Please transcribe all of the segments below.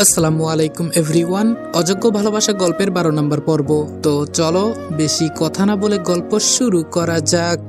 আসসালামু আলাইকুম এভরিওয়ান। অযোগ্য ভালোবাসা গল্পের 12 নম্বর পর্ব। তো চলো বেশি কথা না বলে গল্প শুরু করা যাক।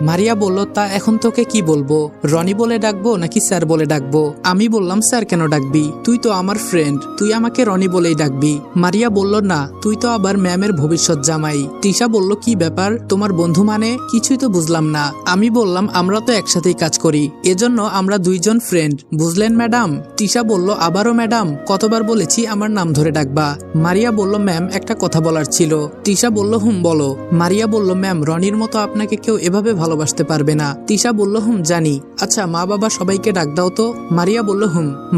মারিয়া বলল, তা এখন তোকে কি বলবো? রনি বলে ডাকবো নাকি স্যার বলে ডাকবো? আমি বললাম, স্যার কেন ডাকবি? তুই তো আমার ফ্রেন্ড, তুই আমাকে রনি বলেই ডাকবি। মারিয়া বলল, না, তুই তো আবার ম্যামের ভবিষ্যৎ জামাই। তিশা বলল, কি ব্যাপার, তোমার বন্ধু মানে? কিছুই তো বুঝলাম না। আমি বললাম, আমরা তো একসাথেই কাজ করি, এজন্য আমরা দুইজন ফ্রেন্ড, বুঝলেন ম্যাডাম? তিশা বলল, আবারও ম্যাডাম? কতবার বলেছি আমার নাম ধরে ডাকবা? মারিয়া বলল, ম্যাম একটা কথা বলার ছিল। তিশা বলল, বলো। মারিয়া বলল, ম্যাম রনির মতো আপনাকে কেউ এভাবে ভালোবাসতে পারবে না। তিশা বলল, জানি। আচ্ছা মা বাবা সবাইকে ডাক দাও তো। মারিয়া বলল,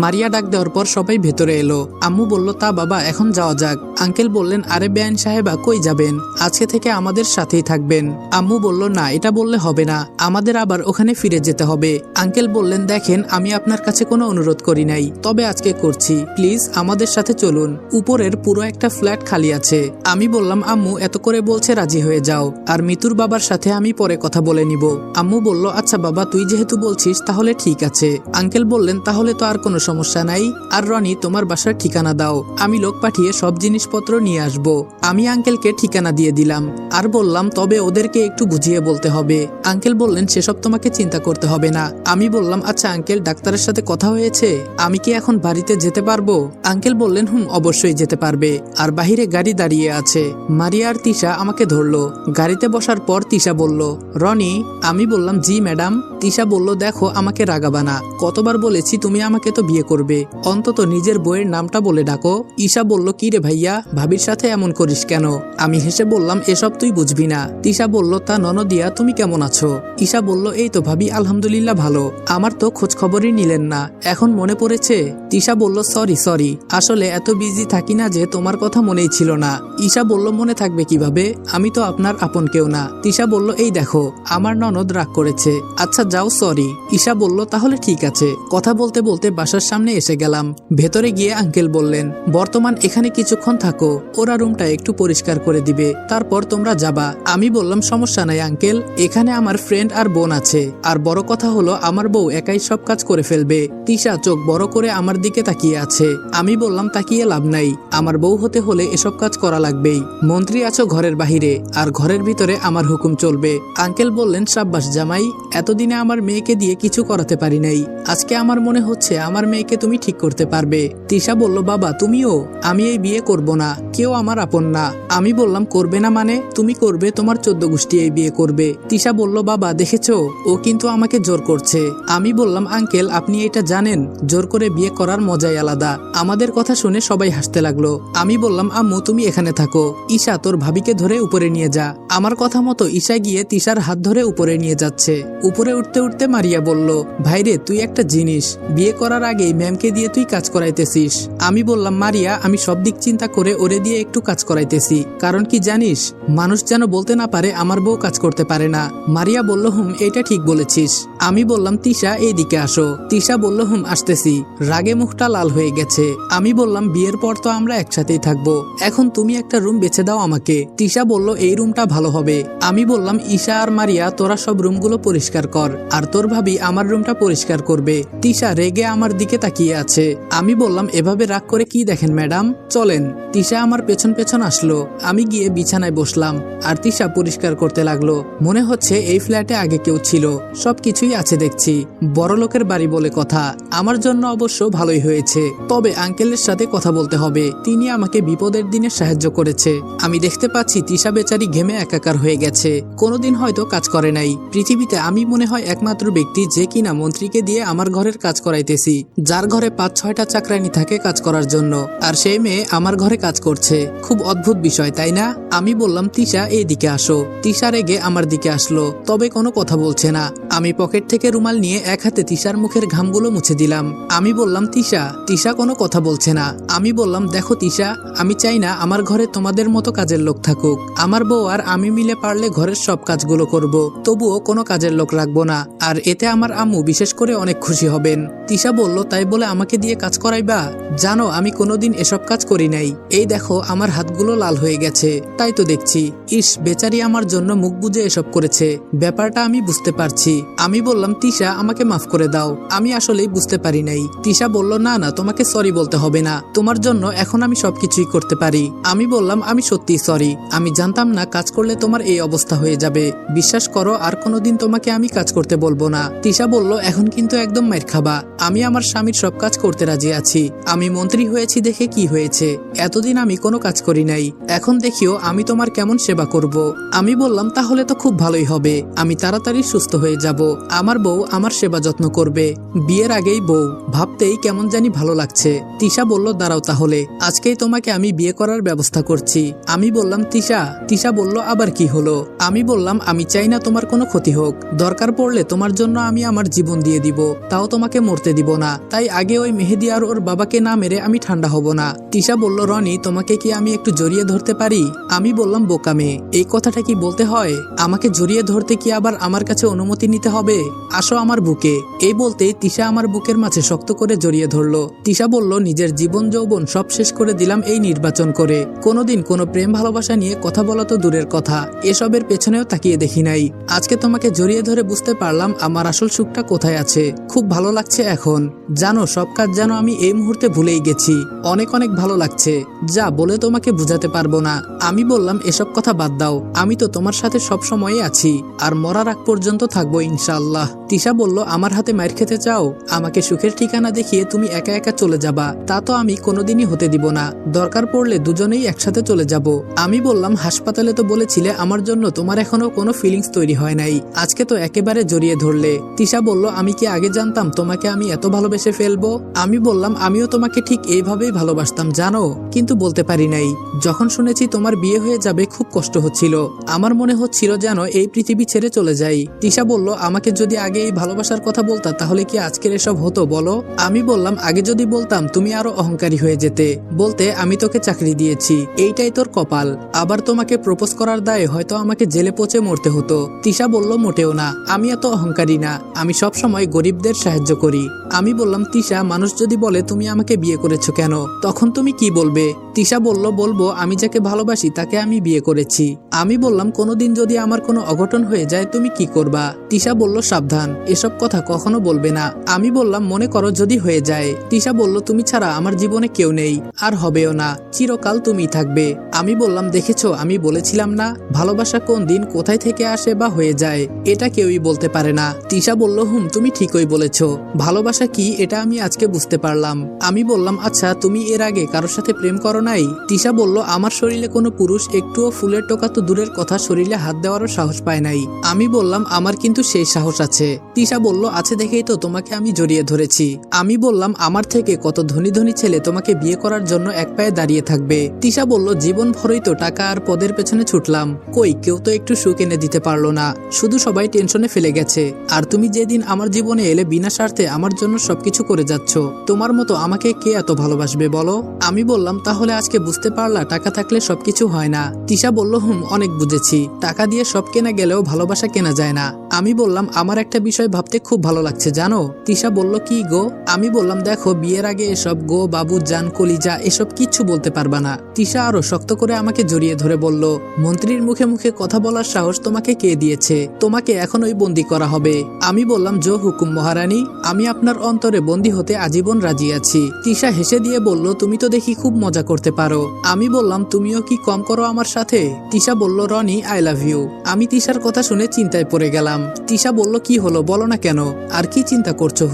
মারিয়া ডাক দেওয়ার পর সবাই ভেতরে এলো। আম্মু বলল, তা বাবা এখন যাওয়া যাক। আঙ্কেল বললেন, আরে বেআইন সাহেবা কই যাবেন? আজকে থেকে আমাদের সাথেই থাকবেন। আম্মু বলল, না এটা বললে হবে না, আমাদের আবার ওখানে ফিরে যেতে হবে। আঙ্কেল বললেন, দেখেন আমি আপনার কাছে কোনো অনুরোধ করি নাই, তবে আজকে করছি, প্লিজ আমাদের সাথে চলুন, উপরের পুরো একটা ফ্ল্যাট খালি আছে। আমি বললাম, আম্মু এত করে বলছে রাজি হয়ে যাও, আর মিতুর বাবার সাথে আমি পরে কথা বলে নিব। আম্মু বলল, আচ্ছা বাবা তুই যেহেতু বলছিস তাহলে ঠিক আছে। আঙ্কেল বললেন, তাহলে তো আর কোনো সমস্যা নাই। আর রনি তোমার বাসার ঠিকানা দাও, আমি লোক পাঠিয়ে সব জিনিসপত্র নিয়ে আসব। আমি আঙ্কেলকে ঠিকানা দিয়ে দিলাম, আর বললাম, তবে ওদেরকে একটু বুঝিয়ে বলতে হবে। আঙ্কেল বললেন, সেসব তোমাকে চিন্তা করতে হবে না। আমি বললাম, আচ্ছা আঙ্কেল ডাক্তারের সাথে কথা হয়েছে, আমি কি এখন বাড়িতে যেতে পারবো? আঙ্কেল বললেন, অবশ্যই যেতে পারবে, আর বাহিরে গাড়ি দাঁড়িয়ে আছে। মারিয়া আর তিশা আমাকে ধরলো। গাড়িতে বসার পর তিশা বলল, রনি? আমি বললাম, জি ম্যাডাম। তিশা বলল, দেখো আমাকে রাগাবা না, কতবার বলেছি তুমি আমাকে তো বিয়ে করবে, অন্তত নিজের বইয়ের নামটা বলে ডাকো। ঈশা বলল, কি রে ভাইয়া, ভাবির সাথে এমন করিস কেন? আমি হেসে বললাম, এসব তুই বুঝবি না। তিশা বলল, তা ননদিয়া তুমি কেমন আছো? ঈশা বলল, এই তো ভাবি আলহামদুলিল্লাহ ভালো, আমার তো খোঁজ খবরই নিলেন না, এখন মনে পড়েছে? তিশা বলল, সরি, আসলে এত বিজি থাকি না যে তোমার কথা মনেই ছিল না। ঈশা বলল, মনে থাকবে কিভাবে, আমি তো আপনার আপন কেউ না। তিশা বলল, এই দেখো আমার ননদ রাগ করেছে, আচ্ছা যাও সরি। ঈশা বলল, তাহলে ঠিক আছে। কথা বলতে বলতে বাসার সামনে এসে গেলাম। ভেতরে গিয়ে আঙ্কেল বললেন, বর্তমান এখানে কিছুক্ষণ থাকো, ওরা রুমটা একটু পরিষ্কার করে দিবে, তারপর তোমরা যাবা। আমি বললাম, সমস্যা নাই আঙ্কেল, এখানে আমার ফ্রেন্ড আর বোন আছে, আর বড় কথা হলো আমার বউ একাই সব কাজ করে ফেলবে। তিশা চোখ বড় করে আমার দিকে তাকিয়ে আছে। আমি বললাম, তাকিয়ে লাভ নাই, আমার বউ হতে হলে এসব কাজ করা লাগবেই। মন্ত্রী আছো ঘরের বাহিরে, আর ঘরের ভিতরে আমার হুকুম চলবে। আঙ্কেল বললেন, সাব্বাস জামাই, এতদিনে আমার মেয়েকে দিয়ে কিছু করাতে পারি নাই, আজকে আমার মনে হচ্ছে আমার মেয়েকে তুমি ঠিক করতে পারবে। তিশা বলল, বাবা তুমিও? আমি এই বিয়ে করব না, কেউ আমার আপন না। আমি বললাম, করবে না মানে? তুমি করবে, তোমার 14 গোষ্ঠী এই বিয়ে করবে। তিশা বলল, বাবা দেখেছো, ও কিন্তু আমাকে জোর করছে। আমি বললাম, আঙ্কেল আপনি এটা জানেন, জোর করে বিয়ে করার মজাই আলাদা। আমাদের কথা শুনে সবাই হাসতে লাগলো। আমি বললাম, আম্মু তুমি এখানে থাকো, ঈশা তোর ভাবিকে ধরে উপরে নিয়ে যা। আমার কথা মতো ঈশা গিয়ে তিশার হাত ধরে উপরে নিয়ে যাচ্ছে। উপরে উঠতে উঠতে মারিয়া বলল, ভাইরে তুই একটা জিনিস, বিয়ে করার আগেই ম্যামকে দিয়ে তুই কাজ করাইতেছিস। আমি বললাম, মারিয়া আমি সব দিক চিন্তা করে ওরে দিয়ে একটু কাজ করাইতেছি, কারণ কি জানিস, মানুষ যেন বলতে না পারে আমার বউ কাজ করতে পারে না। মারিয়া বলল, এটা ঠিক বলেছিস। আমি বললাম, তিশা এইদিকে আসো। তিশা বলল, আসতেছি। রাগে মুখটা লাল হয়ে গেছে। আমি বললাম, বিয়ের পর তো আমরা একসাথেই থাকবো, এখন তুমি একটা রুম বেছে দাও আমাকে। তিশা বলল, এই রুমটা ভালো হবে। আমি বললাম, ঈশা আর মারিয়া তোরা সব রুমগুলো পরিষ্কার কর, আর তোর ভাবি আমার রুমটা পরিষ্কার করবে। তিশা রেগে আমার দিকে তাকিয়ে আছে। আমি বললাম, এভাবে রাগ করে কি দেখেন ম্যাডাম, চলেন। তিশা আমার পেছন পেছন আসলো। আমি গিয়ে বিছানায় বসলাম, আর তিশা পরিষ্কার করতে লাগলো। মনে হচ্ছে এই ফ্ল্যাটে আগে কেউ ছিল, সবকিছুই আছে দেখছি, বড় লোকের বাড়ি বলে কথা। আমার জন্য অবশ্য ভালোই হয়েছে, তবে আঙ্কেলের সাথে কথা বলতে হবে, তিনি আমাকে বিপদের দিনে সাহায্য করেছে। আমি দেখতে পাচ্ছি তিশা বেচারি ঘেমে একাকার হয়ে গেছে, কোনোদিন হয়তো কাজ করে নাই। পৃথিবীতে আমি মনে হয় একমাত্র ব্যক্তি যে কিনা মন্ত্রীকে দিয়ে আমার ঘরের কাজ করাইতেছি, যার ঘরে 5-6টা চাকরানি থাকে কাজ করার জন্য, আর সেই মেয়ে আমার ঘরে কাজ করছে। খুব অদ্ভুত বিষয় তাই না? আমি বললাম, তিশা এইদিকে আসো। তিশা রেগে আমার দিকে আসলো, তবে কোনো কথা বলছে না। আমি পকেট থেকে রুমাল নিয়ে এক হাতে তিশার মুখের ঘামগুলো মুছে দিলাম। আমি বললাম, তিশা। তিশা কোনো কথা বলছে না। আমি বললাম, দেখো তিশা, আমি চাই না আমার ঘরে তোমাদের মতো কাজের লোক থাকুক, আমার বউ আর আমি মিলে পারলে ঘরের সব কাজগুলো করব, তবুও কোনো কাজের লোক রাখবো না, আর এতে আমার আম্মু বিশেষ করে অনেক খুশি হবেন। তিশা বলল, তাই বলে আমাকে দিয়ে কাজ করাইবা? জানো আমি কোনোদিন এসব কাজ করি নাই, এই দেখো আমার হাতগুলো লাল হয়ে গেছে, তাই তো দেখছি। ইস বেচারি আমার জন্য মুখ বুজে এসব করেছে, ব্যাপারটা আমি বুঝতে পারছি। আমি বললাম তিশা আমাকে মাফ করে দাও, আমি আসলেই বুঝতে পারি নাই। তিশা বলল না না, তোমাকে সরি বলতে হবে না, তোমার জন্য এখন আমি সবকিছুই করতে পারি। আমি বললাম আমি সত্যি সরি, আমি জানতাম না কাজ করলে তোমার এই অবস্থা হয়ে যাবে, বিশ্বাস করো আর কোনোদিন তোমাকে আমি কাজ করতে বলবো না। তিশা বলল এখন কিন্তু একদম মাইর খাবা, আমি আমার স্বামীর সব কাজ করতে রাজি আছি, আমি মন্ত্রী হয়েছি দেখে কি হয়েছে, এতদিন আমি কোনো কাজ করি নাই, এখন দেখিও আমি তোমার কেমন সেবা করব। আমি বললাম তাহলে তো খুব ভালোই হবে, আমি তাড়াতাড়ি সুস্থ হয়ে যাব, আমার বউ আমার সেবা যত্ন করবে, বিয়ের আগেই বউ, ভাবতেই কেমন জানি ভালো লাগছে। তিশা বলল দাঁড়াও তাহলে, আজকেই তোমাকে আমি বিয়ে করার ব্যবস্থা করছি। আমি বললাম তিশা। তিশা বলল আবার কি হলো? আমি বললাম আমি চাই না তোমার কোনো ক্ষতি হোক, দরকার পড়লে তোমার জন্য আমি আমার জীবন দিয়ে দিব, তাও তোমাকে মরতে দিব না, তাই আগে ওই মেহেদি আর ওর বাবাকে না মেরে আমি ঠান্ডা হব না। তিশা বলল রনি তোমাকে কি আমি একটু জড়িয়ে ধরতে পারি? আমি বললাম বোকা মেয়ে, এই কথাটা কি বলতে হয়? আমাকে জড়িয়ে ধরতে কি আবার আমার কাছে অনুমতি নিতে হবে? আসো আমার বুকে। এই বলতেই তিশা আমার বুকের মাঝে শক্ত করে জড়িয়ে ধরলো। তিশা বলল নিজের জীবন যৌবন সব শেষ করে দিলাম এই নির্বাচন করে, কোনোদিন কোনো প্রেম ভালোবাসা নিয়ে কথা বলা তো দূরের কথা, এসবের পেছনেও তাকিয়ে দেখি নাই, আজকে তোমাকে জড়িয়ে ধরে বুঝতে পারলাম আমার আসল সুখটা কোথায় আছে, খুব ভালো লাগছে এখন, জানো সব কাজ যেন আমি এই মুহূর্তে ভুলেই গেছি, অনেক অনেক ভালো লাগছে, যা বলে তোমাকে বুঝাতে পারবো না। আমি বললাম এসব কথা বাদ দাও, আমি তো তোমার সাথে সব সময়ই আছি, আর মরার আগ পর্যন্ত থাকবো ইনশাআল্লাহ। তিশা বলল আমার হাতে মাইর খেতে চাও? আমাকে সুখের ঠিকানা দেখিয়ে তুমি একা একা চলে যাবা, তা তো আমি কোনোদিনই হতে দিব না, দরকার পড়লে দুজনেই একসাথে চলে যাব। আমি বললাম হাসপাতালে তো বলেছিলে আমার জন্য তোমার এখনো কোনো ফিলিংস তৈরি হয় নাই, আজকে তো একেবারে জড়িয়ে ধরলে। তিশা বলল আমি কি আগে জানতাম তোমাকে আমি এত ভালোবেসে ফেলবো? আমি বললাম আমিও তোমাকে ঠিক এইভাবেই ভালোবাসতাম জানো, কিন্তু বলতে পারি নাই। যখন শুনেছি তোমার বিয়ে হয়ে যাবে খুব কষ্ট হচ্ছিল, আমার মনে হচ্ছিল যেন এই পৃথিবী ছেড়ে চলে যাই। তিশা বলল আমাকে যদি আগে এই ভালোবাসার কথা বলতা তাহলে কি আজকের এসব হতো বলো? আমি বললাম আগে যদি বলতাম তুমি আরো অহংকারী হয়ে যেতে, বলতে আমি তোকে চাকরি দিয়েছি, এইটাই তোর কপাল, আবার তোমাকে প্রপোজ করার দায়ে হয়তো আমাকে জেলে পচে মরতে হতো। তিশা বলল মোটেও না, আমি এত অহংকারী না, আমি সব সময় গরিবদের সাহায্য করি। আমি বললাম তিশা মানুষ যদি বলে তুমি আমাকে বিয়ে করেছো কেন, তখন তুমি কি বলবে? তিশা বলল বলবো আমি যাকে ভালোবাসি তাকে আমি বিয়ে করেছি। আমি বললাম কোনোদিন যদি আমার কোনো অঘটন হয়ে যায় তুমি কি করবা? তিশা বলল সাবধান, এসব কথা কখনো বলবে না। আমি বললাম মনে করো যদি হয়ে যায়? তিশা বলল তুমি ছাড়া আমার জীবনে কেউ নেই, আর হবেও না, চিরকাল তুমিই থাকবে। আমি বললাম দেখেছো আমি বলেছিলাম না, ভালোবাসা কোন দিন কোথায় থেকে আসে বা হয়ে যায় এটা কেউই বলতে পারে না। তিশা বলল তুমি ঠিকই বলেছো, ভালোবাসা কি এটা আমি আজকে বুঝতে পারলাম। আমি বললাম আচ্ছা তুমি এর আগে কারোর সাথে প্রেম করো নাই? তিশা বলল আমার শরীরে কোনো পুরুষ একটুও ফুলের টোকা তো দূরের কথা শরীরে হাত দেওয়ারও সাহস পায় নাই। আমি বললাম আমার কিন্তু সেই সাহস আছে। তিশা বলল আছে দেখেই তো তোমাকে আমি জড়িয়ে ধরেছি। আমি বললাম আমার থেকে কত ধনী ধনী ছেলে তোমাকে বিয়ে করার জন্য এক পায়ে দাঁড়িয়ে থাকবে। তিশা বলল জীবন ভরই তো টাকা আর পদের পেছনে ছুটলাম, কই কেউ তো একটু সুখ এনে দিতে পারলো না, শুধু সবাই টেনশনে ফেলে গেছে, আর তুমি যেদিন আমার জীবনে এলে বিনা স্বার্থে আমার জন্য সবকিছু করে যাচ্ছ, তোমার মতো আমাকে কে এত ভালোবাসবে বলো? আমি বললাম তাহলে আজকে বুঝতে পারলা টাকা থাকলে সবকিছু হয় না? তিশা বলল অনেক বুঝেছি, টাকা দিয়ে সব কেনা গেলেও ভালোবাসা কেনা যায় না। আমি বললাম আমার একটা বিষয় ভাবতে খুব ভালো লাগছে জানো? তিশা বলল কি গো? আমি বললাম দেখো বিয়ের আগে এসব গো বাবু জান কলিজা এসব কিচ্ছু বলতে পারবা না। তিশা আরো শক্ত করে আমাকে জড়িয়ে ধরে বলল মন্ত্রীর মুখে মুখে কথা বলার সাহস তোমাকে কে দিয়েছে? তোমাকে এখনই বন্দি করা হবে। আমি বললাম জো হুকুম মহারানী, আমি আপনার অন্তরে বন্দি হতে আজীবন রাজি আছি। তিশা হেসে দিয়ে বলল তুমি তো দেখি খুব মজা করতে পারো। আমি বললাম তুমিও কি কম করো আমার সাথে? তিশা বলল রনি আই লাভ ইউ। আমি তিশার কথা শুনে চিন্তায় পড়ে গেলাম। তিশা বলল কি হলো বলো না কেন, আর কি চিন্তা করছো?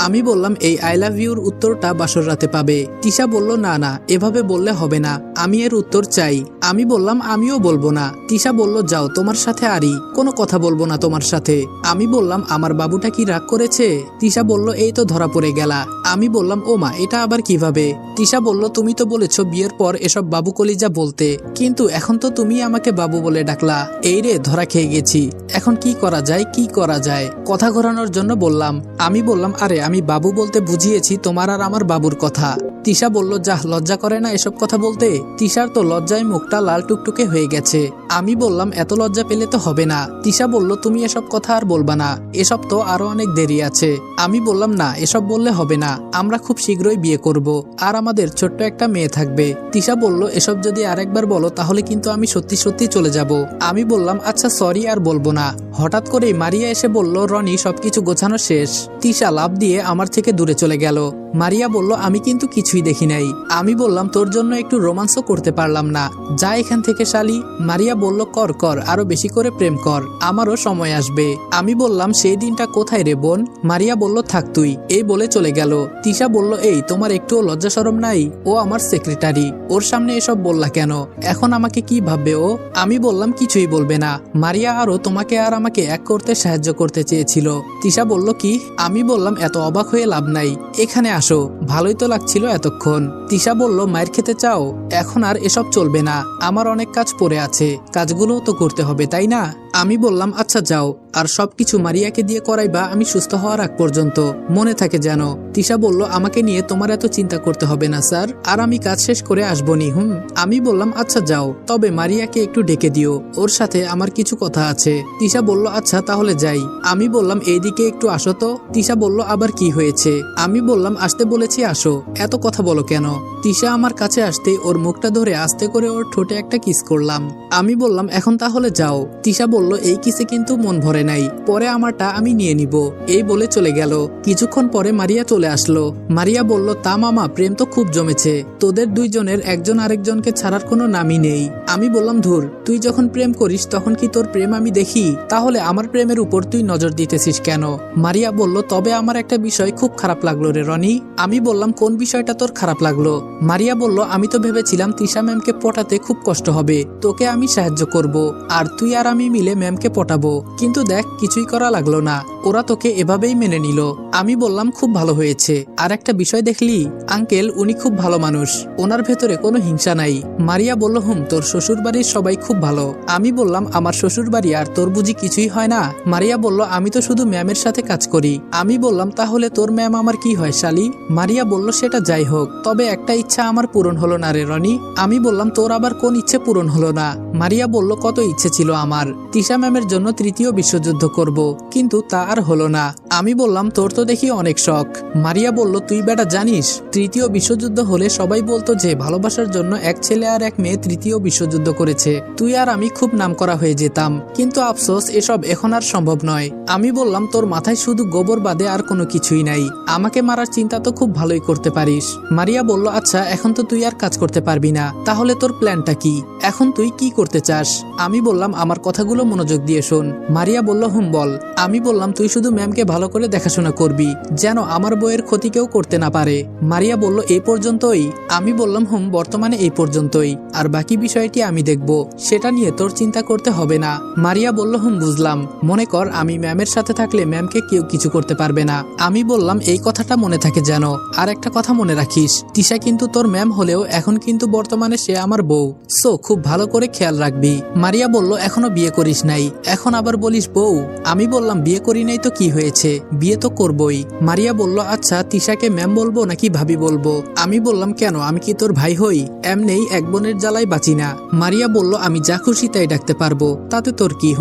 আমি বললাম এই আই লাভ ইউর উত্তরটা বাসর রাতে পাবে। তিশা বলল না না এভাবে বললে হবে না, আমি এর উত্তর চাই। আমি বললাম আমিও বলবো না। তিশা বলল যাও তোমার সাথে আরই কোনো কথা বলবো না তোমার সাথে। আমি বললাম আমার বাবুটা কি রাগ করেছে? তিশা বলল এই তো ধরা পড়ে গেলা। আমি বললাম ও মা এটা আবার কিভাবে? তিশা বলল তুমি তো বলেছো বিয়ের পর এসব বাবু কলিজা বলতে, কিন্তু এখন তো তুমি আমাকে বাবু বলে ডাকলা, এই রে ধরা খেয়ে গেছি, এখন কি করা যায় কি করা যায়? কথা ঘোরানোর জন্য বললাম। আমি বললাম আরে আমি বাবু বলতে বুঝিয়েছি তোমার আর আমার বাবুর কথা। তিশা বলল যাহ লজ্জা করে না এসব কথা বলতে? তিশার তো লজ্জায় মুখটা লাল টুকটুকে হয়ে গেছে। আমি বললাম এত লজ্জা পেলে তো হবে না। তিশা বলল তুমি এসব কথা আর বলবা না, এসব তো আরো অনেক দেরি আছে। আমি বললাম না এসব বললে হবে না, আমরা খুব শীঘ্রই বিয়ে করব, আর আমাদের ছোট্ট একটা মেয়ে থাকবে। তিশা বলল এসব যদি আরেকবার বলো তাহলে কিন্তু আমি সত্যি সত্যি চলে যাব। আমি বললাম আচ্ছা সরি আর বলবো না। হঠাৎ করে তখনই মারিয়া এসে বলল, রনি সবকিছু গোছানো শেষ। তিশা লাফ দিয়ে আমার থেকে দূরে চলে গেল। মারিয়া বলল, আমি কিন্তু কিছুই দেখি নাই। আমি বললাম, তোর জন্য একটু রোমান্সও করতে পারলাম না, যা এখান থেকে শালি। মারিয়া বলল, কর কর, আরো বেশি করে প্রেম কর, আমারও সময় আসবে। আমি বললাম, সেই দিনটা কোথায় রে বোন? মারিয়া বলল, থাক তুই, এই বলে চলে গেল। তিশা বলল, এই তোমার একটুও লজ্জা শরম নাই? ও আমার সেক্রেটারি, ওর সামনে এসব বললা কেন? এখন আমাকে কি ভাববে ও? আমি বললাম, কিছুই বলবে না। মারিয়া আরো তোমাকে আর আমাকে এক করতে সাহায্য করতে চেয়েছিল। তিশা বলল, কি? আমি বললাম, এত অবাক হয়ে লাভ নাই, এখানে আসো, ভালোই তো লাগছিল এতক্ষণ। তিশা বলল, মায়ের খেতে চাও? এখন আর এসব চলবে না, আমার অনেক কাজ পড়ে আছে, কাজগুলোও তো করতে হবে, তাই না? আমি বললাম, আচ্ছা যাও, আর সবকিছু মারিয়াকে দিয়ে করাইবা আমি সুস্থ হওয়ার আগ পর্যন্ত, মনে থাকে যেন। তিশা বলল, আমাকে নিয়ে তোমার এত চিন্তা করতে হবে না স্যার, আর আমি কাজ শেষ করে আসবনি। আমি বললাম, আচ্ছা যাও, তবে মারিয়াকে একটু ডেকে দিও, ওর সাথে আমার কিছু কথা আছে। তিশা বলল, আচ্ছা তাহলে যাই। আমি বললাম, এইদিকে একটু আসো তো। তিশা বলল, আবার কি হয়েছে? আমি বললাম, আসতে বলেছি আসো, এত কথা বলো কেন? তিশা আমার কাছে আসতে ওর মুখটা ধরে আস্তে করে ওর ঠোঁটে একটা কিস করলাম। আমি বললাম, এখন তাহলে যাও। তিশা বলল, এই কিসে কিন্তু মন ভরে নাই, পরে আমারটা আমি নিয়ে নিব, এই বলে চলে গেল। কিছুক্ষণ পরে মারিয়া চলে আসলো। মারিয়া বলল, তা মামা, প্রেম তো খুব জমেছে, তোদের দুইজনের একজন আরেকজনকে ছাড়ার কোনো নামই নেই। আমি বললাম, ধুর, তুই যখন প্রেম করিস তখন কি তোর প্রেম আমি দেখি? তাহলে আমার প্রেমের উপর তুই নজর দিতেছিস কেন? মারিয়া বলল, তবে আমার একটা বিষয় খুব খারাপ লাগলো রে রনি। আমি বললাম, কোন বিষয়টা তোর খারাপ লাগলো? মারিয়া বলল, আমি তো ভেবেছিলাম তিশা ম্যামকে পটাতে খুব কষ্ট হবে, তোকে আমি সাহায্য করব, আর তুই আর আমি মিলে ম্যামকে পটাবো, কিন্তু দেখ কিছুই করা লাগলো না, ওরা তোকে এভাবেই মেনে নিল। আমি বললাম, খুব ভালো হয়েছে। আর একটা বিষয় দেখলি আঙ্কেল, উনি খুব ভালো মানুষ, ওনার ভেতরে কোনো হিংসা নাই। মারিয়া বলল, তোর শ্বশুর বাড়ির সবাই খুব ভালো। আমি বললাম, আমার শ্বশুর বাড়ি আর তোর বুঝি কিছুই হয় না? মারিয়া বলল, আমি তো শুধু ম্যামের সাথে কাজ করি। আমি বললাম, তাহলে তোর ম্যাম আমার কি হয় শালি? মারিয়া বলল, সেটা যাই হোক, তবে একটা ইচ্ছা আমার পূরণ হলো না রে রনি। আমি বললাম, তোর আবার কোন ইচ্ছে পূরণ হলো না? মারিয়া বলল, কত ইচ্ছে ছিল আমার, তিশা ম্যামের জন্য তৃতীয় বিশ্বযুদ্ধ করব, কিন্তু তা আর হলো না। আমি বললাম, তোর তো দেখি অনেক শখ। মারিয়া বলল, তুই বেটা জানিস, তৃতীয় বিশ্বযুদ্ধ হলে সবাই বলতো যে ভালোবাসার জন্য এক ছেলে আর এক মেয়ে তৃতীয় বিশ্বযুদ্ধ করেছে, তুই আর আমি খুব নামকরা হয়ে যেতাম, কিন্তু আফসোস এসব এখন আর সম্ভব নয়। আমি বললাম, তোর মাথায় শুধু গোবর বাদে আর কোনো কিছুই নাই, আমাকে মারার চিন্তা তো খুব ভালোই করতে পারিস। মারিয়া বলল, আচ্ছা এখন তো তুই আর কাজ করতে পারবি না, তাহলে তোর প্ল্যানটা কি? এখন তুই কি করতে চাস? আমি বললাম, আমার কথাগুলো মনোযোগ দিয়ে শোন। মারিয়া বলল, বল। আমি বললাম, তুই শুধু ম্যামকে ভালো করে দেখাশোনা করবি, যেন আমার বইয়ের ক্ষতি কেউ করতে না পারে। মারিয়া বলল, এই পর্যন্তই? আমি বললাম, বর্তমানে এই পর্যন্তই, আর বাকি বিষয়টি আমি দেখব, সেটা নিয়ে তোর চিন্তা করতে হবে না। মারিয়া বলল, বুঝলাম, মনে কর আমি ম্যামের সাথে থাকলে ম্যামকে কেউ কিছু করতে পারবে না। আমি বললাম, এই কথাটা মনে থাকে যেন, আর একটা কথা মনে রাখিস, তিশা কিন্তু তোর ম্যাম হলেও এখন কিন্তু বর্তমানে সে আমার বউ, সো খুব ভালো করে খেয়াল রাখবি। মারিয়া বলল, এখনো বিয়ে করিস নাই, এখন আবার বলিস বউ? আমি বললাম, বিয়ে করি নাই তো কি হয়েছে, বিয়ে তো করবই। মারিয়া বলল, আচ্ছা তিশাকে ম্যাম বলবো নাকি ভাবি বলবো? আমি বললাম, কেন, আমি কি তোর ভাই হই? এমনেই এক বোনের জ্বালাই বাঁচি না। মারিয়া বলল, আমি যা খুশি তাই ডাকতে পারবো, তাতে তোর কি?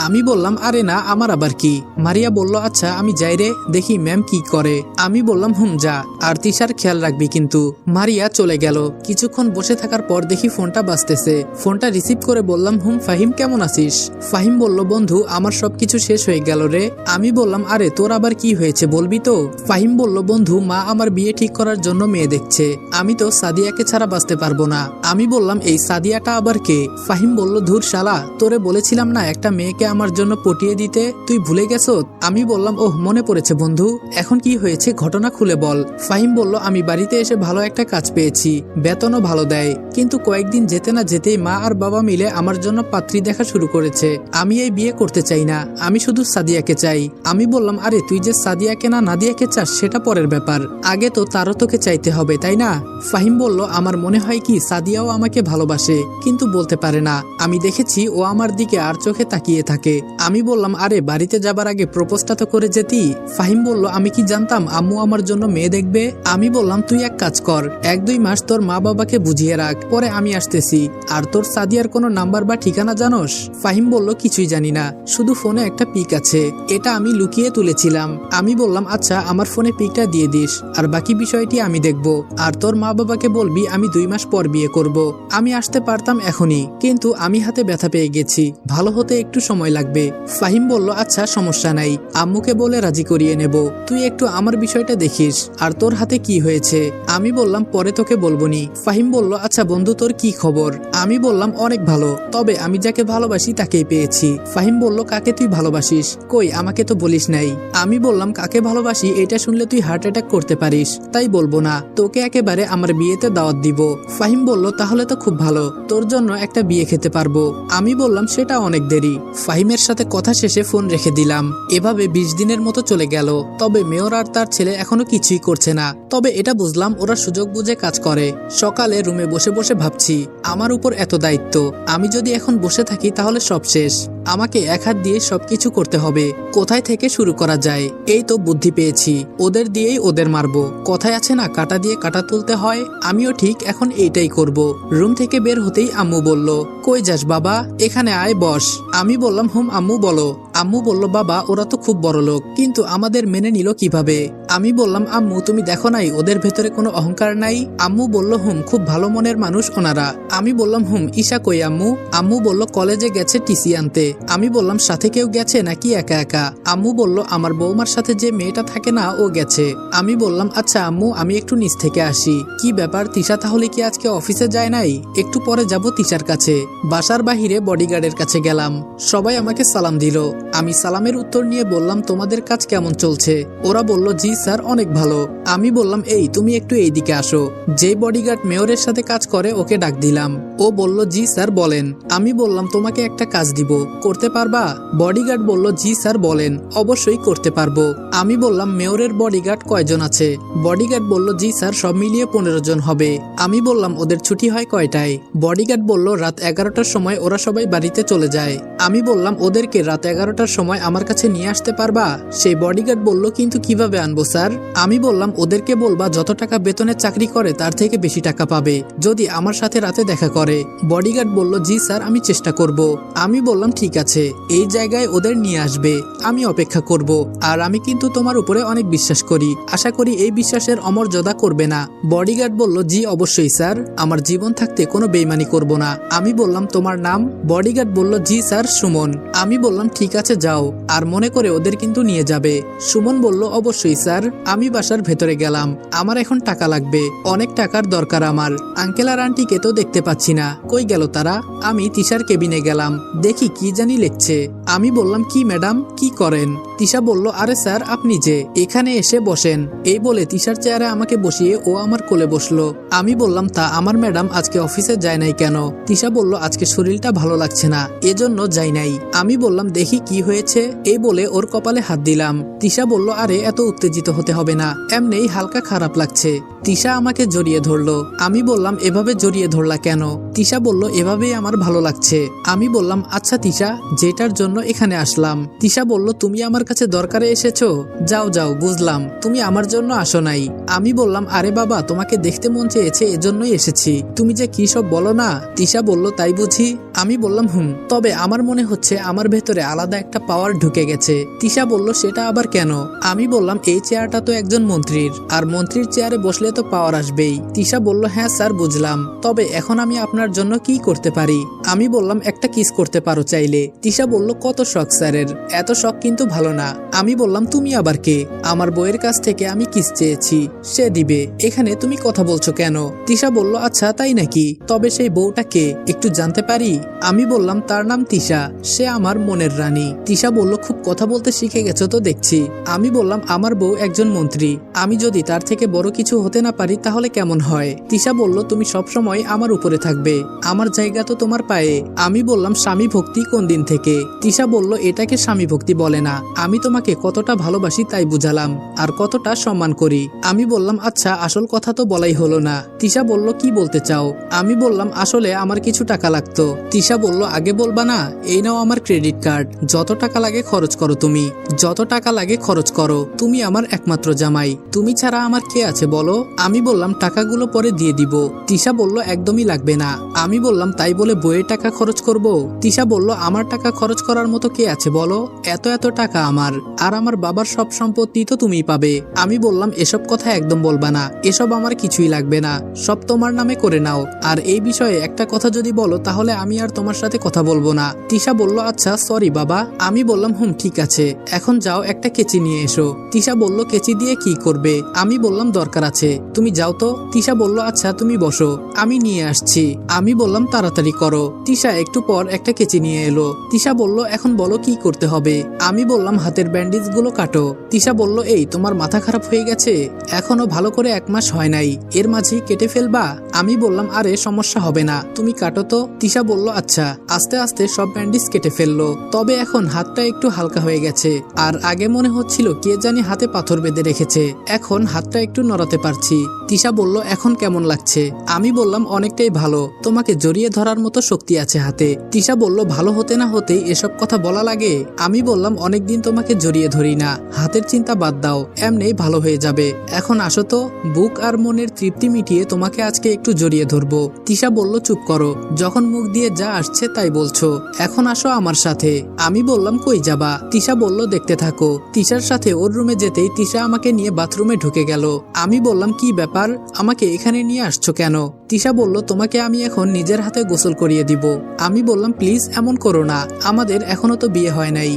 আমি বললাম, আরে না, আমার আবার কি? মারিয়া বলল, আচ্ছা আমি যাই রে, দেখি ম্যাম কি করে। আমি বললাম, যা, আর তিশার খেয়াল রাখবি কিন্তু। মারিয়া চলে গেল। কিছুক্ষণ বসে থাকার পর দেখি ফোনটা বাজতেছে। ফোনটা রিসিভ করে বললাম, ফাহিম কেমন আছিস? ফাহিম বলল, বন্ধু আমার সবকিছু শেষ হয়ে গেল রে। আমি বললাম, আরে তোর আবার কি হয়েছে বলবি তো? ফাহিম বলল, বন্ধু মা আমার বিয়ে ঠিক করার জন্য মেয়ে দেখছে, আমি তো সাদিয়াকে ছাড়া বাঁচতে পারবো না। আমি বললাম, এই সাদিয়াটা আবার কে? ফাহিম বলল, ধুর শালা, তোরে বলেছিলাম না একটা মেয়েকে আমার জন্য পটিয়ে দিতে, তুই ভুলে গেছো? আমি বললাম, ওহ মনে পড়েছে বন্ধু, এখন কি হয়েছে ঘটনা খুলে বল। ফাহিম বলল, আমি বাড়িতে এসে ভালো একটা কাজ পেয়েছি, বেতনও ভালো দেয়, কিন্তু কয়েকদিন যেতে না যেতেই মা আর বাবা মিলে আমার জন্য পাত্রী দেখা শুরু করেছে। আমি এই বিয়ে করতে চাই না, আমি শুধু সাদিয়াকে চাই। আমি বললাম, আরে তুই যে সাদিয়াকে না নাদিয়াকে চাস সেটা পরের ব্যাপার, আগে তো তারও তোকে চাইতে হবে তাই না? ফাহিম বলল, আমার মনে হয় কি সাদিয়াও আমাকে ভালোবাসে, কিন্তু বলতে পারে না, আমি দেখেছি ও আমার দিকে আর চোখে তাকিয়ে থাকে। আমি বললাম, আরে বাড়িতে যাবার আগে প্রপোজটা তো করে যেতি। ফাহিম বলল, আমি কি জানতাম আম্মু আমার জন্য মেয়ে দেখবে? আমি বললাম, তুই এক কাজ কর, 1-2 মাস তোর মা বাবাকে বুঝিয়ে রাখ, পরে আমি আসতেছি। আর তোর সাদিয়ার কোনো নাম্বার বা ঠিকানা জানোস? ফাহিম বলল, কিছুই জানি না, শুধু ফোনে একটা পিক আছে, এটা আমি লুকিয়ে তুলেছি। চেয়েছিলাম। আমি বললাম আচ্ছা আমার ফোনে পিকটা দিয়ে দিস, আর বাকি বিষয়টি আমি দেখব। আর তোর মা বাবাকে বলবি আমি 2 মাস পর বিয়ে করব। আমি আসতে পারতাম এখনই, কিন্তু আমি হাতে ব্যথা পেয়ে গেছি, ভালো হতে একটু সময় লাগবে। ফাহিম বলল আচ্ছা সমস্যা নাই, আম্মুকে বলে রাজি করিয়ে নেব। তুই একটু আমার বিষয়টা দেখিস। আর তোর হাতে কি হয়েছে? আমি বললাম পরে তোকে বলবনি। ফাহিম বলল আচ্ছা বন্ধু তোর কি খবর? আমি বললাম অনেক ভালো, তবে আমি যাকে ভালোবাসি তাকেই পেয়েছি। ফাহিম বলল কাকে তুই ভালোবাসিস? কই আমাকে তো বলিস নাই। আমি বললাম কাকে ভালোবাসি এটা শুনলে তুই হার্ট অ্যাটাক করতে পারিস, তাই বলবো না, তোকে একেবারে আমার বিয়েতে দাওয়াত দিব। ফাহিম বলল তাহলে তো খুব ভালো, তোর জন্য একটা বিয়ে খেতে পারবো। আমি বললাম সেটা অনেক দেরি। ফাহিমের সাথে কথা শেষে ফোন রেখে দিলাম। এভাবে 20 দিনের মতো চলে গেল, তবে মেয়র আর তার ছেলে এখনো কিছুই করছে না। তবে এটা বুঝলাম ওরা সুযোগ বুঝে কাজ করে। সকালে রুমে বসে বসে ভাবছি আমার উপর এত দায়িত্ব, আমি যদি এখন বসে থাকি তাহলে সব শেষ। আমাকে এক হাত দিয়ে সবকিছু করতে হবে। কোথায় থেকে শুরু করা যায়? এই তো বুদ্ধি পেয়েছি, ওদের দিয়েই ওদের মারবো। কথায় আছে না কাটা দিয়ে কাটা তুলতে হয়, আমিও ঠিক এখন এইটাই করব। রুম থেকে বের হতেই আম্মু বলল কই যাস বাবা, এখানে আয় বস। আমি বললাম হুম আম্মু বলো। আম্মু বলল বাবা ওরা তো খুব বড় লোক, কিন্তু আমাদের মেনে নিল কিভাবে? আমি বললাম আম্মু তুমি দেখো নাই ওদের ভেতরে কোনো অহংকার নাই? আম্মু বলল হুম খুব ভালো মনের মানুষ ওনারা। আমি বললাম হুম ঈশা কই আম্মু? আম্মু বলল কলেজে গেছে টিসি আনতে। আমি বললাম সাথে কেউ গেছে নাকি একা একা? আম্মু বলল আমার বৌমার সাথে যে মেয়েটা থাকে না ও গেছে। আমি বললাম আচ্ছা আম্মু আমি একটু নিচ থেকে আসি। কি ব্যাপার তিশা তাহলে কি আজকে অফিসে যায় নাই? একটু পরে যাব তিশার কাছে। বাসার বাহিরে বডিগার্ডের কাছে গেলাম, সবাই আমাকে সালাম দিল। আমি সালামের উত্তর নিয়ে বললাম তোমাদের কাজ কেমন চলছে? ওরা বলল জি স্যার অনেক ভালো। আমি বললাম এই তুমি একটু এইদিকে আসো। যে বডিগার্ড মেয়রের সাথে কাজ করে ওকে ডাক দিলাম। ও বলল জি স্যার বলেন। আমি বললাম তোমাকে একটা কাজ দিব, করতে পারবা? বডিগার্ড বলল জি স্যার বলেন, অবশ্যই করতে পারবো। আমি বললাম মেয়রের বডিগার্ড কয়জন আছে? বডিগার্ড বলল জি স্যার সব মিলিয়ে 15 জন হবে। আমি বললাম ওদের ছুটি হয় কয়টায়? বডিগার্ড বলল রাত 11টার সময় ওরা সবাই বাড়িতে চলে যায়। আমি বললাম ওদেরকে রাত 11টার সময় আমার কাছে নিয়ে আসতে পারবা? সেই বডিগার্ড বলল কিন্তু কিভাবে আনবো স্যার? আমি বললাম ওদেরকে বলবা যত টাকা বেতনে চাকরি করে তার থেকে বেশি টাকা পাবে যদি আমার সাথে রাতে দেখা করে। বডিগার্ড বলল জি স্যার আমি চেষ্টা করব। আমি বললাম ঠিক আছে, এই জায়গায় ওদের নিয়ে আসবে, আমি অপেক্ষা করব। আর আমি কিন্তু তোমার উপরে অনেক বিশ্বাস করি, আশা করি এই বিশ্বাসের অমর্যাদা করবে না। বডিগার্ড বলল জি অবশ্যই স্যার, আমার জীবন থাকতে কোনো বেইমানি করব না। আমি বললাম তোমার নাম? বডিগার্ড বলল জি স্যার সুমন। আমি বললাম ঠিক আছে যাও, আর মনে করে ওদের কিন্তু নিয়ে যাবে। সুমন বলল অবশ্যই স্যার। আমি বাসার ভেতরে গেলাম, আমার এখন টাকা লাগবে, অনেক টাকার দরকার আমার। আঙ্কেল আর আন্টিকে তো দেখতে পাচ্ছি না, কই গেল তারা? আমি তিশার কেবিনে গেলাম, দেখি কি জানি লিখছে। আমি বললাম কি ম্যাডাম কি করেন? তিশা বলল আরে স্যার আপনি যে, এখানে এসে বসেন। এই বলে তিশার চেয়ারে আমাকে বসিয়ে ও আমার কোলে বসলো। আমি বললাম তা আমার ম্যাডাম আজকে অফিসে যায় নাই কেন? তিশা বলল আজকে শরীরটা ভালো লাগছে না, এজন্য যাই নাই। আমি বললাম দেখি কি হয়েছে। এই বলে ওর কপালে হাত দিলাম। তিশা বলল আরে এত উত্তেজিত হতে হবে না, এমনিই হালকা খারাপ লাগছে। তিশা আমাকে জড়িয়ে ধরলো। আমি বললাম এভাবে জড়িয়ে ধরলা কেন? তিশা বলল এভাবেই আমার ভালো লাগছে। আমি বললাম আচ্ছা তিশা, যেটার জন্য এখানে আসলাম। তিশা বলল তুমি আমার কাছে দরকারে এসেছো? যাও যাও বুঝলাম, তুমি আমার জন্য আসো নাই। আমি বললাম আরে বাবা তোমাকে দেখতে মন চেয়েছে এজন্যই এসেছি, তুমি যে কি সব বলো না। তিশা বলল তাই বুঝি? আমি বললাম হুম, তবে আমার মনে হচ্ছে আমার ভেতরে আলাদা একটা পাওয়ার ঢুকে গেছে। তিশা বলল সেটা আবার কেন? আমি বললাম এই চেয়ারটা তো একজন মন্ত্রীর, আর মন্ত্রীর চেয়ারে বসলে তো পাওয়ার আসবেই। তিশা বলল হ্যাঁ স্যার বুঝলাম, তবে এখন আমি আপনার জন্য কি করতে পারি? আমি বললাম একটা কিস করতে পারো চাইলে। তিশা বলল কত শখ স্যারের, এত শখ কিন্তু ভালো না। আমি বললাম তুমি আবার কে? আমার বউয়ের কাছ থেকে আমি কিস চেয়েছি, সে দিবে, এখানে তুমি কথা বলছো কেন? তিশা বলল আচ্ছা তাই নাকি, তবে সেই বউটা কে একটু জানতে পারি? আমি বললাম তার নাম তিশা, সে আমার মনের রানী। তিশা বলল খুব কথা বলতে শিখে গেছো তো দেখছি। আমি বললাম আমার বউ একজন মন্ত্রী, আমি যদি তার থেকে বড় কিছু হতে না পারি তাহলে কেমন হয়? তিশা বলল তুমি সবসময় আমার উপরে থাকবে, আমার জায়গা তো তোমার পায়ে। আমি বললাম স্বামী ভক্তি কোন দিন থেকে? তিশা বলল এটাকে স্বামী ভক্তি বলে না, আমি তোমাকে কতটা ভালোবাসি তাই বুঝালাম, আর কতটা সম্মান করি। আমি বললাম আচ্ছা আসল কথা তো বলাই হলো না। তিশা বলল কি বলতে চাও? আমি বললাম আসলে আমার কিছু টাকা লাগতো। তিশা বলল আগে বলবা না? এই নাও আমার ক্রেডিট কার্ড, যত টাকা লাগে খরচ করো, তুমি যত টাকা লাগে খরচ করো, তুমি আমার একমাত্র জামাই, তুমি ছাড়া আমার কে আছে বলো? আমি বললাম টাকাগুলো পরে দিয়ে দিব। তিশা বলল একদমই লাগবে না। আমি বললাম তাই বলে বইয়ের টাকা খরচ করব? তিশা বলল, আমার টাকা খরচ করার মতো কে আছে বলো? এত এত টাকা আমার, আর আমার বাবার সব সম্পত্তি তো তুমিই পাবে। আমি বললাম, এসব কথা একদম বলবা না, এসব আমার কিছুই লাগবে না, সব তোমার নামে করে নাও। আর এই বিষয়ে একটা কথা যদি বলো তাহলে আমি আর তোমার সাথে কথা বলবো না। তিশা বলল, আচ্ছা সরি বাবা। আমি বললাম, ঠিক আছে, এখন যাও একটা কেচি নিয়ে এসো। তিশা বলল, কেচি দিয়ে কি করবে? আমি বললাম, দরকার আছে, তুমি যাও তো। তিশা বলল, আচ্ছা তুমি বসো, আমি নিয়ে আসছি। আমি বললাম, তাড়াতাড়ি করো। তিশা একটু পর একটা কেচি নিয়ে এলো। তিশা বলল, এখন বলো কি করতে হবে? আমি বললাম, হাতের ব্যান্ডেজ গুলো কাটো। তিশা বলল, এই তোমার মাথা খারাপ হয়ে গেছে? এখনো ভালো করে 1 মাস হয় নাই, এর মাঝেই কেটে ফেলবা? আমি বললাম, আরে সমস্যা হবে না, তুমি কাটো তো। তিশা বলল, আচ্ছা। আস্তে আস্তে সব ব্যান্ডেজ কেটে ফেললো, তবে এখন হাতটা একটু হালকা হয়ে গেছে। আর আগে মনে হচ্ছিল কে জানি হাতে পাথর বেঁধে রেখেছে, এখন হাতটা একটু নড়াতে পারছি। তিশা বলল, এখন কেমন লাগছে? আমি বললাম, অনেকটাই ভালো, তোমাকে জড়িয়ে ধরার মতো শক্তি আছে হাতে। তিশা বলল, ভালো হতে না হতেই এসব কথা বলা লাগে? আমি বললাম, অনেকদিন তোমাকে জড়িয়ে ধরি না, হাতের চিন্তা বাদ দাও, এমনিই ভালো হয়ে যাবে। এখন আসো তো, বুক আর মনের তৃপ্তি মিটিয়ে তোমাকে আজকে একটু জড়িয়ে ধরবো। তিশা বলল, চুপ করো, যখন মুখ দিয়ে যা আসছে তাই বলছো, এখন আসো আমার সাথে। আমি বললাম, কই যাবা? তিশা বলল, দেখতে থাকো। তিশার সাথে ওর রুমে যেতেই তিশা আমাকে নিয়ে বাথরুমে ঢুকে গেল। আমি বললাম, কি ব্যাপার, আমাকে এখানে নিয়ে আসছো কেন? তিশা বলল, তোমাকে আমি এখন নিজের হাতে গোসল করিয়ে দিব। আমি বললাম, প্লিজ এমন করো না, আমাদের এখনো তো বিয়ে হয় নাই।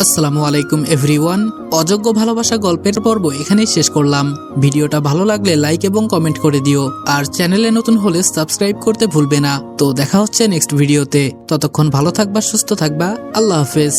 আসসালামু আলাইকুম এভরিওয়ান, অযোগ্য ভালোবাসা গল্পের পর্ব এখানেই শেষ করলাম। ভিডিওটা ভালো লাগলে লাইক এবং কমেন্ট করে দিও, আর চ্যানেলে নতুন হলে সাবস্ক্রাইব করতে ভুলবে না। তো দেখা হচ্ছে নেক্সট ভিডিওতে, ততক্ষণ ভালো থাকবা, সুস্থ থাকবা, আল্লাহ হাফেজ।